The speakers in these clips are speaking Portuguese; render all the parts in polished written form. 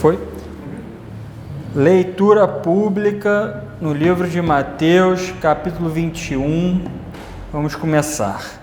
Foi? Leitura pública no livro de Mateus, capítulo 21. Vamos começar.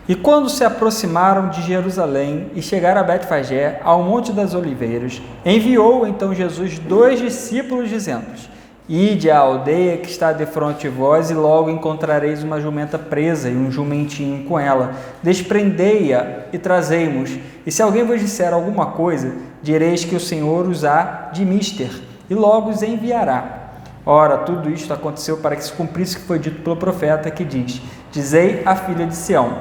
E quando se aproximaram de Jerusalém e chegaram a Betfagé, ao Monte das Oliveiras, enviou então Jesus 2 discípulos, dizendo-lhes: Ide à aldeia que está defronte de vós, e logo encontrareis uma jumenta presa e um jumentinho com ela. Desprendei-a e trazei-mos. E se alguém vos disser alguma coisa, direis que o Senhor os há de mister, e logo os enviará. Ora, tudo isto aconteceu para que se cumprisse o que foi dito pelo profeta, que diz: Dizei à filha de Sião: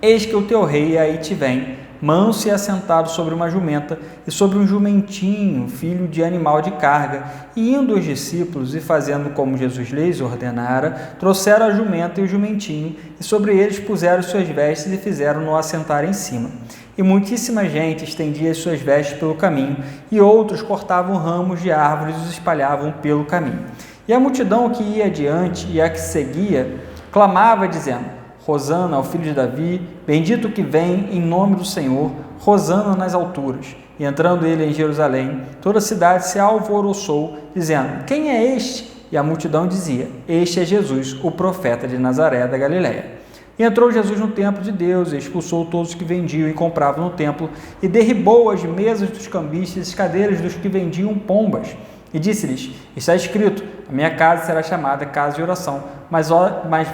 Eis que o teu rei aí te vem, manso e assentado sobre uma jumenta, e sobre um jumentinho, filho de animal de carga. E indo os discípulos, e fazendo como Jesus lhes ordenara, trouxeram a jumenta e o jumentinho, e sobre eles puseram suas vestes, e fizeram-no assentar em cima. E muitíssima gente estendia as suas vestes pelo caminho, e outros cortavam ramos de árvores e os espalhavam pelo caminho. E a multidão que ia adiante e a que seguia, clamava, dizendo: Hosana ao filho de Davi, bendito que vem em nome do Senhor, Hosana nas alturas. E entrando ele em Jerusalém, toda a cidade se alvoroçou, dizendo: Quem é este? E a multidão dizia: Este é Jesus, o profeta de Nazaré da Galileia. E entrou Jesus no templo de Deus, e expulsou todos os que vendiam e compravam no templo, e derribou as mesas dos cambistas e as cadeiras dos que vendiam pombas. E disse-lhes: Está escrito: A minha casa será chamada casa de oração, mas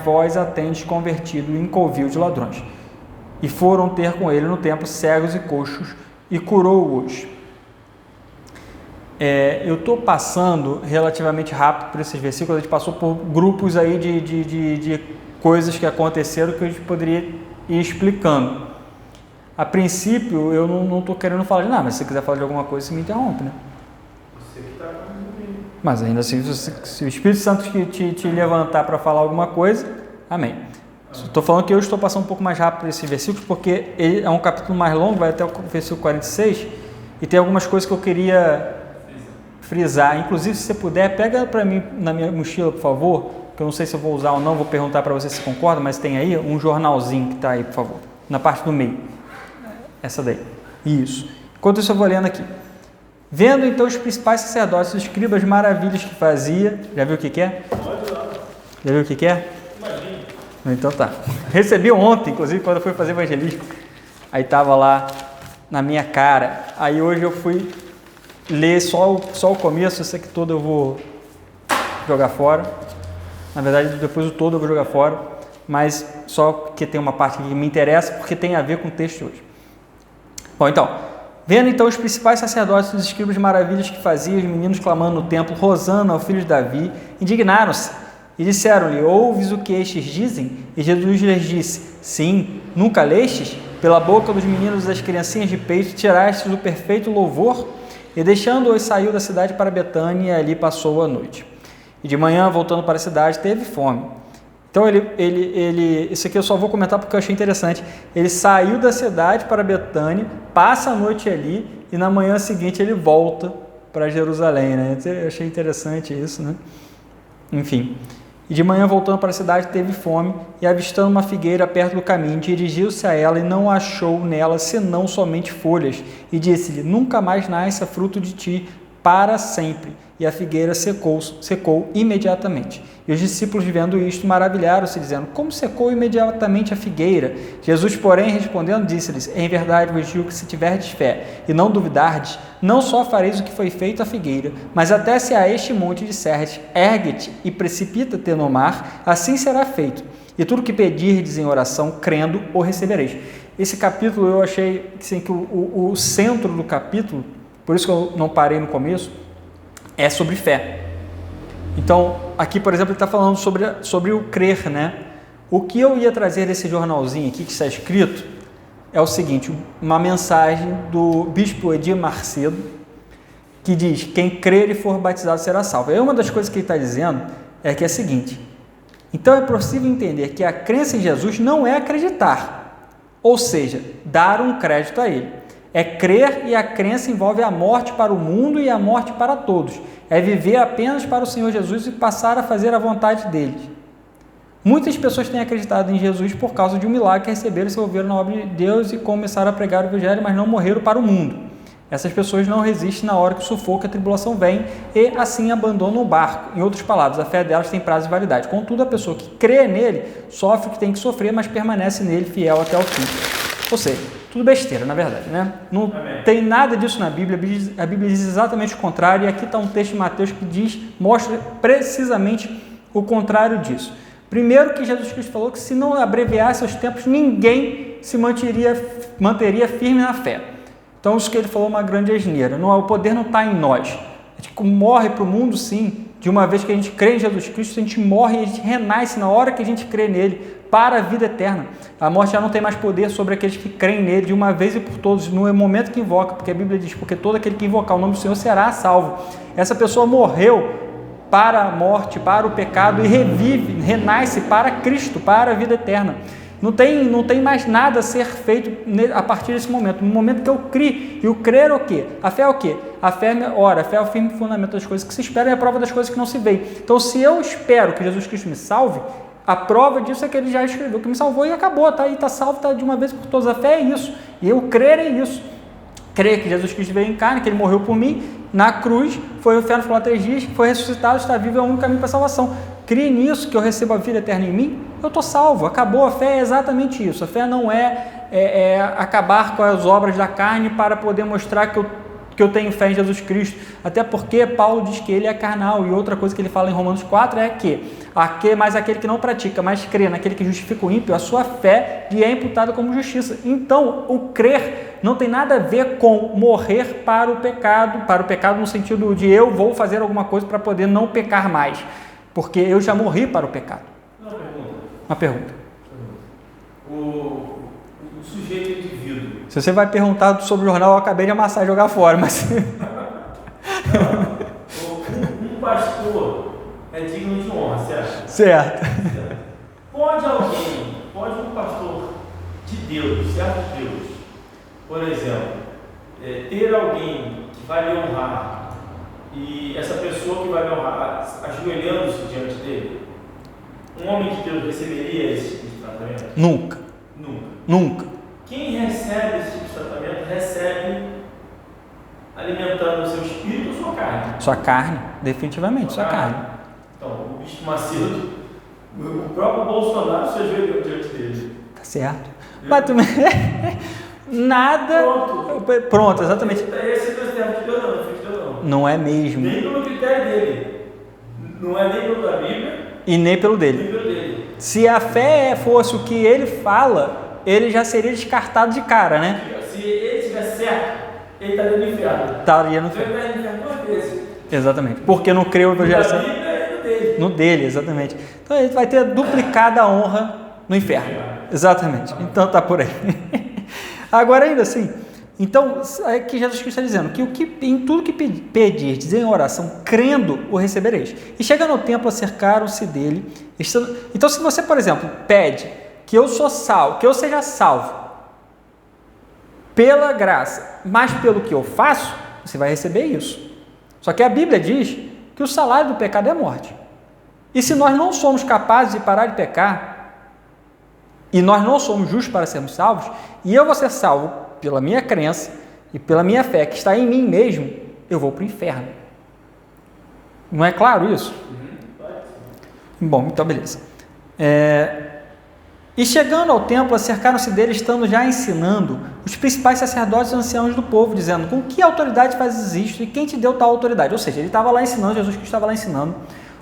vós a tendes convertido em covil de ladrões. E foram ter com ele no templo cegos e coxos, e curou-os. Eu estou passando relativamente rápido por esses versículos. A gente passou por grupos aí de coisas que aconteceram que a gente poderia ir explicando. A princípio, eu não estou querendo falar de nada, mas se você quiser falar de alguma coisa, você me interrompe, né? Mas ainda assim, se o Espírito Santo te levantar para falar alguma coisa, amém. Estou falando que eu estou passando um pouco mais rápido por esses versículos, porque ele é um capítulo mais longo, vai até o versículo 46, e tem algumas coisas que eu queria frisar. Inclusive, se você puder, pega para mim na minha mochila, por favor, que eu não sei se eu vou usar ou não, vou perguntar para você se concorda, mas tem aí um jornalzinho que está aí, por favor, na parte do meio. Essa daí. Isso. Enquanto isso, eu vou lendo aqui. Vendo então os principais sacerdotes e os escribas maravilhas que fazia. Já viu o que é? Já viu o que é? Então tá. Recebi ontem, inclusive, quando eu fui fazer evangelismo. Aí estava lá na minha cara. Aí hoje eu fui ler só o começo. Esse aqui todo eu vou jogar fora. Na verdade, depois o todo eu vou jogar fora. Mas só que tem uma parte que me interessa, porque tem a ver com o texto de hoje. Bom, então... Vendo então os principais sacerdotes e os escribas maravilhas que faziam, os meninos clamando no templo, Hosana ao filho de Davi, indignaram-se e disseram-lhe: Ouves o que estes dizem? E Jesus lhes disse: Sim, nunca lestes? Pela boca dos meninos e das criancinhas de peito tirastes o perfeito louvor? E deixando-os saiu da cidade para Betânia, e ali passou a noite. E de manhã, voltando para a cidade, teve fome. Então, isso aqui eu só vou comentar porque eu achei interessante. Ele saiu da cidade para Betânia, passa a noite ali e na manhã seguinte ele volta para Jerusalém, né? Eu achei interessante isso, né? Enfim. E de manhã, voltando para a cidade, teve fome e, avistando uma figueira perto do caminho, dirigiu-se a ela e não achou nela senão somente folhas. E disse-lhe: Nunca mais nasça fruto de ti para sempre. E a figueira secou imediatamente. E os discípulos, vendo isto, maravilharam-se, dizendo: Como secou imediatamente a figueira? Jesus, porém, respondendo, disse-lhes: Em verdade vos digo que se tiverdes fé e não duvidardes, não só fareis o que foi feito à figueira, mas até se a este monte disserdes: Ergue-te e precipita-te no mar, assim será feito. E tudo que pedirdes em oração, crendo, o recebereis. Esse capítulo eu achei assim, que o centro do capítulo, por isso que eu não parei no começo, é sobre fé. Então, aqui, por exemplo, ele está falando sobre o crer, né? O que eu ia trazer desse jornalzinho aqui que está escrito é o seguinte: uma mensagem do bispo Edir Macedo, que diz: quem crer e for batizado será salvo. E uma das coisas que ele está dizendo é que é a seguinte: então é possível entender que a crença em Jesus não é acreditar, ou seja, dar um crédito a ele. É crer, e a crença envolve a morte para o mundo e a morte para todos. É viver apenas para o Senhor Jesus e passar a fazer a vontade dele. Muitas pessoas têm acreditado em Jesus por causa de um milagre que receberam e se envolveram na obra de Deus e começaram a pregar o evangelho, mas não morreram para o mundo. Essas pessoas não resistem na hora que o sufoco e a tribulação vem e assim abandonam o barco. Em outras palavras, a fé delas tem prazo de validade. Contudo, a pessoa que crê nele sofre o que tem que sofrer, mas permanece nele fiel até o fim. Ou seja, tudo besteira, na verdade, né? Não tem nada disso na Bíblia. A Bíblia diz exatamente o contrário, e aqui está um texto de Mateus que mostra precisamente o contrário disso. Primeiro, que Jesus Cristo falou que se não abreviasse os tempos, ninguém se manteria firme na fé. Então, isso que ele falou é uma grande asneira. O poder não está em nós. A gente morre para o mundo, sim. De uma vez que a gente crê em Jesus Cristo, a gente morre e a gente renasce na hora que a gente crê nele para a vida eterna. A morte já não tem mais poder sobre aqueles que creem nele de uma vez e por todos, no momento que invoca, porque a Bíblia diz, porque todo aquele que invocar o nome do Senhor será salvo. Essa pessoa morreu para a morte, para o pecado e revive, renasce para Cristo, para a vida eterna. Não tem mais nada a ser feito a partir desse momento. No momento que eu crio, e o crer é o quê? A fé é o quê? A fé é o firme fundamento das coisas que se esperam e a prova das coisas que não se veem. Então, se eu espero que Jesus Cristo me salve, a prova disso é que ele já escreveu que me salvou e acabou, tá aí, está salvo, está de uma vez por todas. A fé é isso, e eu crer é isso. Crer que Jesus Cristo veio em carne, que ele morreu por mim, na cruz, foi ao inferno por 3 dias, foi ressuscitado, está vivo, é o único caminho para a salvação. Crie nisso, que eu recebo a vida eterna em mim, eu estou salvo, acabou. A fé é exatamente isso. A fé não é acabar com as obras da carne para poder mostrar que eu tenho fé em Jesus Cristo, até porque Paulo diz que ele é carnal, e outra coisa que ele fala em Romanos 4 é que mas aquele que não pratica, mas crê naquele que justifica o ímpio, a sua fé lhe é imputada como justiça. Então, o crer não tem nada a ver com morrer para o pecado no sentido de eu vou fazer alguma coisa para poder não pecar mais, porque eu já morri para o pecado. Uma pergunta. O sujeito indivíduo. Se você vai perguntar sobre o jornal, eu acabei de amassar e jogar fora, mas... Um pastor é digno de honra, certo? Certo. Pode um pastor de Deus, certo de Deus, por exemplo, ter alguém que vai lhe honrar, e essa pessoa que vai lhe honrar, ajoelhando-se diante dele, um homem de Deus receberia esse tipo de tratamento? Nunca. Quem recebe esse tipo de tratamento, recebe alimentando o seu espírito ou sua carne? Sua carne, definitivamente, sua carne. Então, o bispo Macedo, o próprio Bolsonaro se ajoelhou diante dele. Tá certo. Mas também... Nada... Pronto, exatamente. Esse é o critério de Deus, não. Não é mesmo. Nem pelo critério dele. Não é nem pelo da Bíblia. E nem pelo dele. Se a fé fosse o que ele fala, ele já seria descartado de cara, né? Se ele estiver certo, ele estaria no inferno. Estaria no inferno. Ele estaria no inferno 2 vezes. Exatamente. Porque não creu no evangelho. Na Bíblia é no dele. No dele, exatamente. Então ele vai ter duplicada a honra no inferno. Exatamente. Então tá por aí. Agora ainda assim, então é que Jesus Cristo está dizendo que em tudo que pedir, dizer em oração, crendo, o recebereis. E chegando ao templo, acercaram-se dele. Então, se você, por exemplo, pede que eu seja salvo pela graça, mas pelo que eu faço, você vai receber isso. Só que a Bíblia diz que o salário do pecado é morte. E se nós não somos capazes de parar de pecar, e nós não somos justos para sermos salvos, e eu vou ser salvo pela minha crença e pela minha fé que está em mim mesmo, eu vou para o inferno. Não é claro isso? Bom, então beleza. E chegando ao templo, acercaram-se dele, estando já ensinando os principais sacerdotes e anciãos do povo, dizendo: com que autoridade fazes isto e quem te deu tal autoridade? Ou seja, ele estava lá ensinando, Jesus Cristo estava lá ensinando.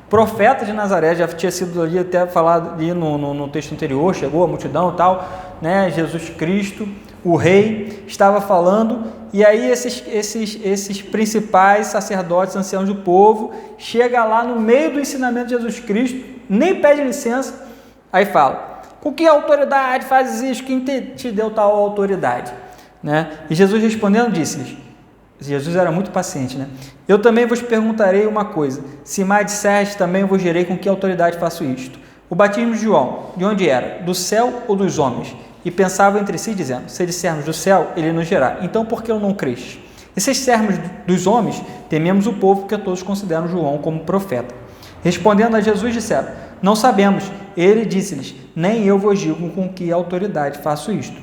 O profeta de Nazaré já tinha sido ali até falado ali no texto anterior, chegou a multidão e tal, né? Jesus Cristo, o rei, estava falando, e aí esses principais sacerdotes, anciãos do povo, chega lá no meio do ensinamento de Jesus Cristo, nem pede licença, aí fala: com que autoridade fazes isso? Quem te deu tal autoridade? Né? E Jesus respondendo disse-lhes, Jesus era muito paciente, né? Eu também vos perguntarei uma coisa, se mais disseres, também vos direi com que autoridade faço isto. O batismo de João, de onde era? Do céu ou dos homens? E pensavam entre si, dizendo: se dissermos do céu, ele nos dirá: então por que eu não creste? E se dissermos dos homens, tememos o povo, porque todos consideram João como profeta. Respondendo a Jesus, disseram: não sabemos. Ele disse-lhes: nem eu vos digo com que autoridade faço isto.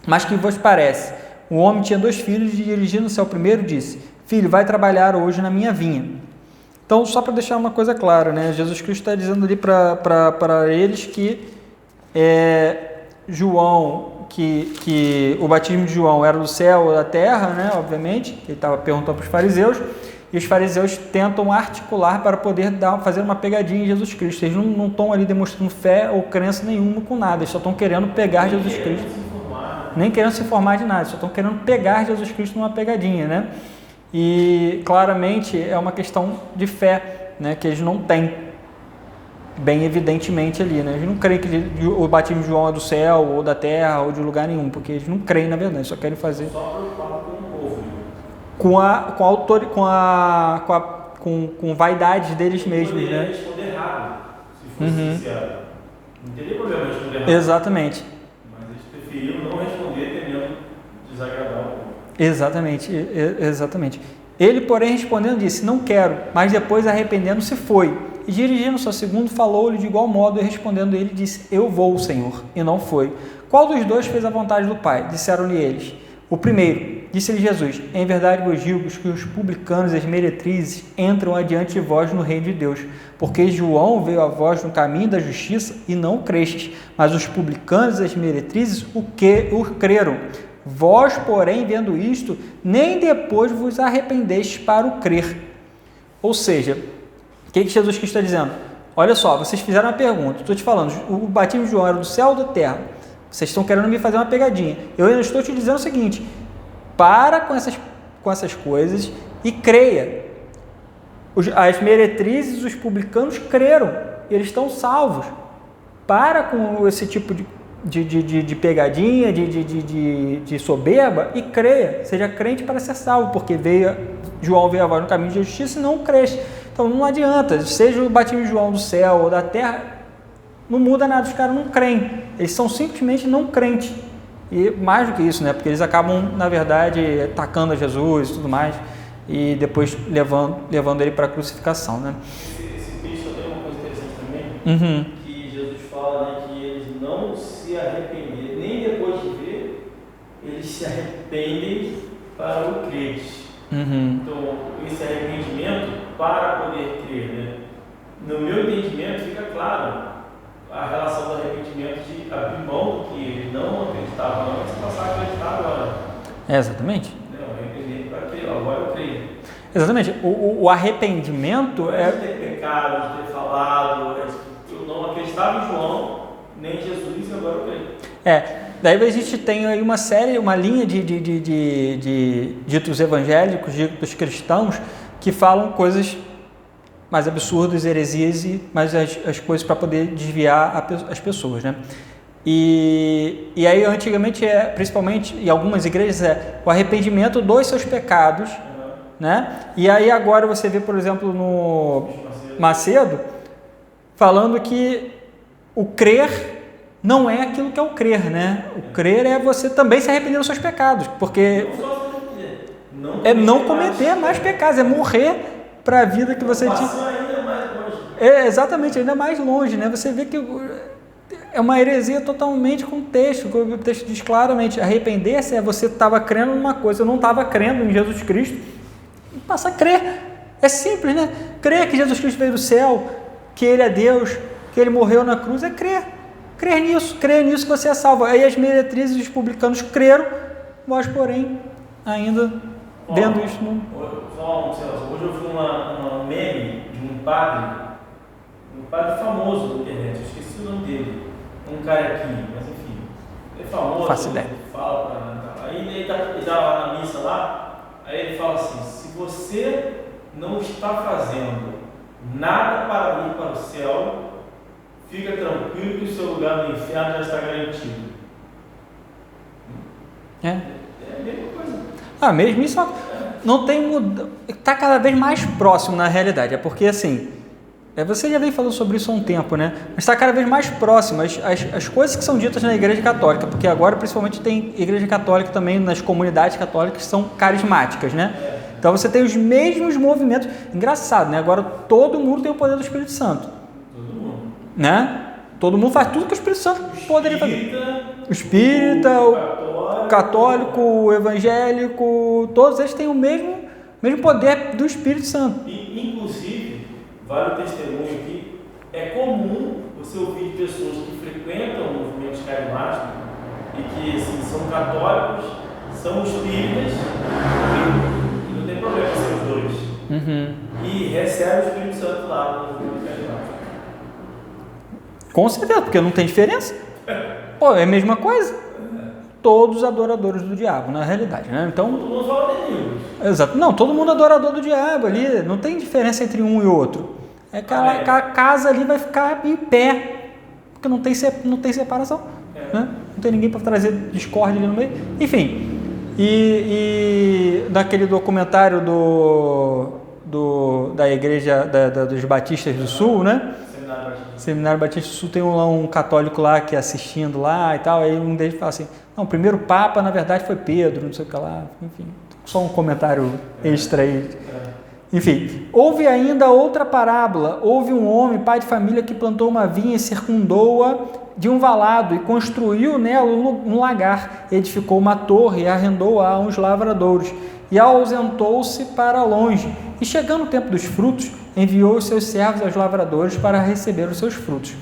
Mas que vos parece? Um homem tinha 2 filhos e, dirigindo-se ao primeiro, disse: Filho, vai trabalhar hoje na minha vinha. Então, só para deixar uma coisa clara, né? Jesus Cristo está dizendo ali para eles que João, que o batismo de João era do céu ou da terra, né? Obviamente, ele estava perguntando para os fariseus, e os fariseus tentam articular para poder fazer uma pegadinha em Jesus Cristo. Eles não estão ali demonstrando fé ou crença nenhuma com nada, eles só estão querendo pegar Jesus Cristo. Nem querendo se informar de nada, só estão querendo pegar Jesus Cristo numa pegadinha, né? E claramente é uma questão de fé, né? Que eles não têm, bem evidentemente ali, né? Eles não creem que o batismo de João é do céu, ou da terra, ou de lugar nenhum, porque eles não creem na verdade, só querem fazer... Só preocupado com o povo. Com vaidades deles mesmos, né? Responder errado, se fosse sincero. Não teria problema responder errado. Exatamente. Mas eles preferiram não responder, temendo desagradar o povo. Exatamente. Ele, porém, respondendo, disse: Não quero, mas depois, arrependendo-se, foi. E dirigindo-se ao segundo, falou-lhe de igual modo, e respondendo ele, disse: Eu vou, Senhor, e não foi. Qual dos dois fez a vontade do Pai? Disseram-lhe eles: O primeiro. Disse-lhe Jesus: Em verdade vos digo que os publicanos e as meretrizes entram adiante de vós no reino de Deus, porque João veio a vós no caminho da justiça e não crestes, mas os publicanos e as meretrizes o creram. Vós, porém, vendo isto, nem depois vos arrependestes para o crer. Ou seja, o que Jesus Cristo está dizendo? Olha só, vocês fizeram uma pergunta, estou te falando, o batismo de João era do céu ou da terra? Vocês estão querendo me fazer uma pegadinha. Eu ainda estou te dizendo o seguinte: para com essas coisas e creia. As meretrizes, os publicanos creram, eles estão salvos. Para com esse tipo de pegadinha, de soberba, e creia, seja crente para ser salvo, porque João veio a vós no caminho de justiça e não creste. Então não adianta, seja o batismo de João do céu ou da terra, não muda nada, os caras não creem, eles são simplesmente não crentes. E mais do que isso, né? Porque eles acabam, na verdade, atacando a Jesus e tudo mais, e depois levando ele para a crucificação, né? Esse texto tem uma coisa interessante também, que Jesus fala, né, que eles não se arrependem, nem depois de ver, eles se arrependem para o crer. Então, esse arrependimento para poder crer, né? No meu entendimento, fica claro a relação do arrependimento de abrir mão do que ele não acreditava antes e passar a acreditar agora. Exatamente. Não, arrependimento para crer, agora eu creio. Exatamente. O arrependimento é... de ter pecado, de ter falado, eu não acreditava em João, nem em Jesus, e agora eu creio. Daí a gente tem aí uma linha de ditos evangélicos, ditos cristãos, que falam coisas mais absurdas, heresias, mas as coisas para poder desviar as pessoas, né? E aí antigamente, principalmente em algumas igrejas, o arrependimento dos seus pecados, né? E aí agora você vê, por exemplo, no Macedo, falando que o crer não é aquilo que é o crer, né? O crer é você também se arrepender dos seus pecados, porque não cometer mais pecados, é morrer para a vida que você tinha. Ainda mais longe. Exatamente, ainda mais longe, né? Você vê que é uma heresia totalmente com o texto diz claramente: arrepender-se é você estava crendo numa coisa, eu não estava crendo em Jesus Cristo, e passa a crer. É simples, né? Crer que Jesus Cristo veio do céu, que Ele é Deus, que Ele morreu na cruz, é crer. Crer nisso que você é salvo. Aí as meretrizes e os publicanos creram, vós, porém, ainda vendo isso não. Hoje eu vi uma meme de um padre famoso na internet, eu esqueci o nome dele, um cara aqui, mas enfim, ele é famoso, faço ideia. Aí ele tá lá na missa lá, aí ele fala assim: se você não está fazendo nada para ir para o céu, fica tranquilo que o seu lugar no inferno já está garantido. É a mesma coisa. Mesmo isso não tem mudança, está cada vez mais próximo na realidade, é porque assim, você já vem falando sobre isso há um tempo, né? Mas está cada vez mais próximo as coisas que são ditas na Igreja Católica, porque agora principalmente tem Igreja Católica também nas comunidades católicas que são carismáticas, né? Então você tem os mesmos movimentos, engraçado, né? Agora todo mundo tem o poder do Espírito Santo. Né? Todo mundo faz tudo que o Espírito Santo poderia fazer. O espírita, católico, o evangélico, todos eles têm o mesmo poder do Espírito Santo. E, inclusive, vale o testemunho aqui, é comum você ouvir de pessoas que frequentam movimentos carismáticos e que assim, são católicos, são espíritas, e não tem problema ser os dois. E recebe o Espírito Santo lá no movimento carismático. Com certeza, porque não tem diferença. Pô, é a mesma coisa. Todos adoradores do diabo, na realidade, né? Então, todo mundo fala de Deus. Exato. Não, todo mundo adorador do diabo ali. Não tem diferença entre um e outro. É que a casa ali vai ficar em pé, porque não tem separação. Né? Não tem ninguém para trazer discórdia ali no meio. Enfim, e daquele documentário da igreja dos Batistas do Sul, né? Seminário Batista do Sul, tem um católico lá que é assistindo lá e tal, aí um deles fala assim, não, o primeiro Papa na verdade foi Pedro, não sei o que lá, enfim, só um comentário extra aí. Enfim, houve ainda outra parábola, houve um homem, pai de família, que plantou uma vinha e circundou-a de um valado e construiu nela um lagar, edificou uma torre e arrendou-a a uns lavradores e ausentou-se para longe, e chegando o tempo dos frutos, enviou os seus servos aos lavradores para receber os seus frutos.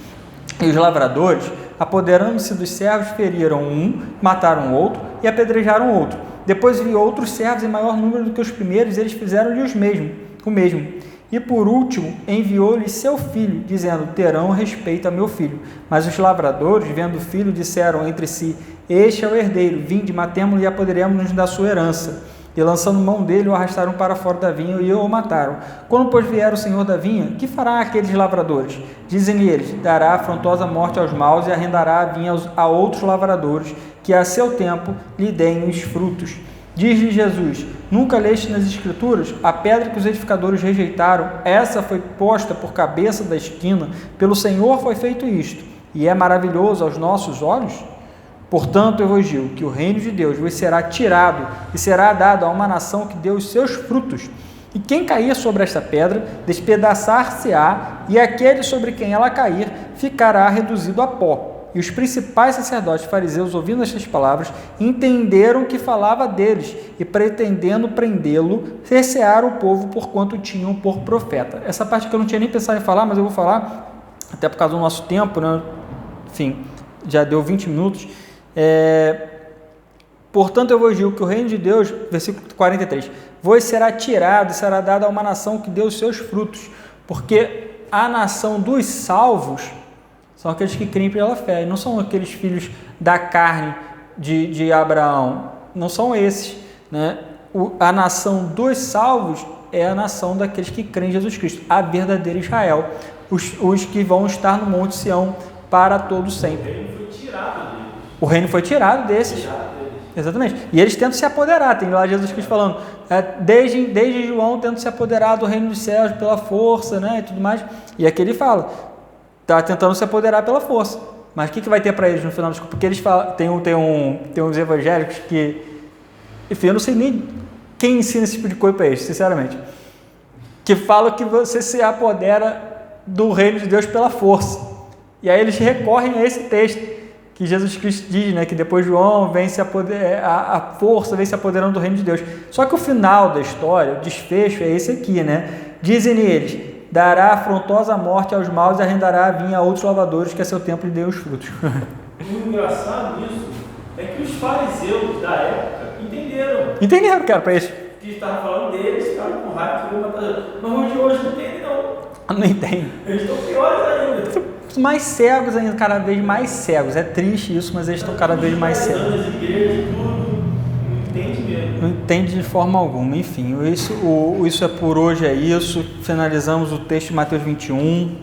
E os lavradores, apoderando-se dos servos, feriram um, mataram o outro e apedrejaram o outro. Depois enviou outros servos em maior número do que os primeiros, e eles fizeram-lhe o mesmo. E por último, enviou-lhe seu filho, dizendo, terão respeito a meu filho. Mas os lavradores, vendo o filho, disseram entre si, este é o herdeiro, vinde, matemo-lo e apoderemo-nos da sua herança. E lançando mão dele, o arrastaram para fora da vinha e o mataram. Quando, pois, vier o senhor da vinha, que fará aqueles lavradores? Dizem-lhe eles, dará afrontosa morte aos maus e arrendará a vinha a outros lavradores, que a seu tempo lhe deem os frutos. Diz-lhe Jesus, nunca leste nas Escrituras? A pedra que os edificadores rejeitaram, essa foi posta por cabeça da esquina, pelo Senhor foi feito isto, e é maravilhoso aos nossos olhos? Portanto, eu vos digo que o reino de Deus vos será tirado e será dado a uma nação que deu os seus frutos. E quem cair sobre esta pedra, despedaçar-se-á, e aquele sobre quem ela cair, ficará reduzido a pó. E os principais sacerdotes e fariseus, ouvindo estas palavras, entenderam que falava deles, e pretendendo prendê-lo, cercearam o povo porquanto tinham por profeta. Essa parte que eu não tinha nem pensado em falar, mas eu vou falar, até por causa do nosso tempo, né? Enfim, já deu 20 minutos. Portanto, eu vos digo que o reino de Deus, versículo 43, vos será tirado e será dado a uma nação que deu os seus frutos, porque a nação dos salvos são aqueles que creem pela fé, e não são aqueles filhos da carne de Abraão, não são esses, né? A nação dos salvos é a nação daqueles que creem em Jesus Cristo, a verdadeira Israel, os que vão estar no Monte Sião para todo sempre. O reino foi tirado desses. Exatamente. E eles tentam se apoderar. Tem lá Jesus Cristo falando, desde João tendo se apoderar do reino dos céus pela força, né, e tudo mais. E aqui ele fala, está tentando se apoderar pela força. Mas o que vai ter para eles no final das contas? Porque eles falam, tem uns evangélicos que, enfim, eu não sei nem quem ensina esse tipo de coisa para eles, sinceramente, que falam que você se apodera do reino de Deus pela força. E aí eles recorrem a esse texto que Jesus Cristo diz, né, que depois João vem a força vem se apoderando do reino de Deus. Só que o final da história, o desfecho é esse aqui, né? Dizem eles, dará afrontosa morte aos maus e arrendará a vinha a outros lavradores que a seu tempo lhe deu os frutos. O engraçado nisso é que os fariseus da época entenderam, cara, para eles. Que estavam falando deles, ficaram com raiva, mas os de hoje não entendem, não. Não entendem. Eles estão piores ainda. Mais cegos ainda, cada vez mais cegos. É triste isso, mas eles estão cada vez mais cegos. As igrejas, tudo, não entende mesmo. Não entende de forma alguma. Enfim, isso é por hoje, é isso. Finalizamos o texto de Mateus 21.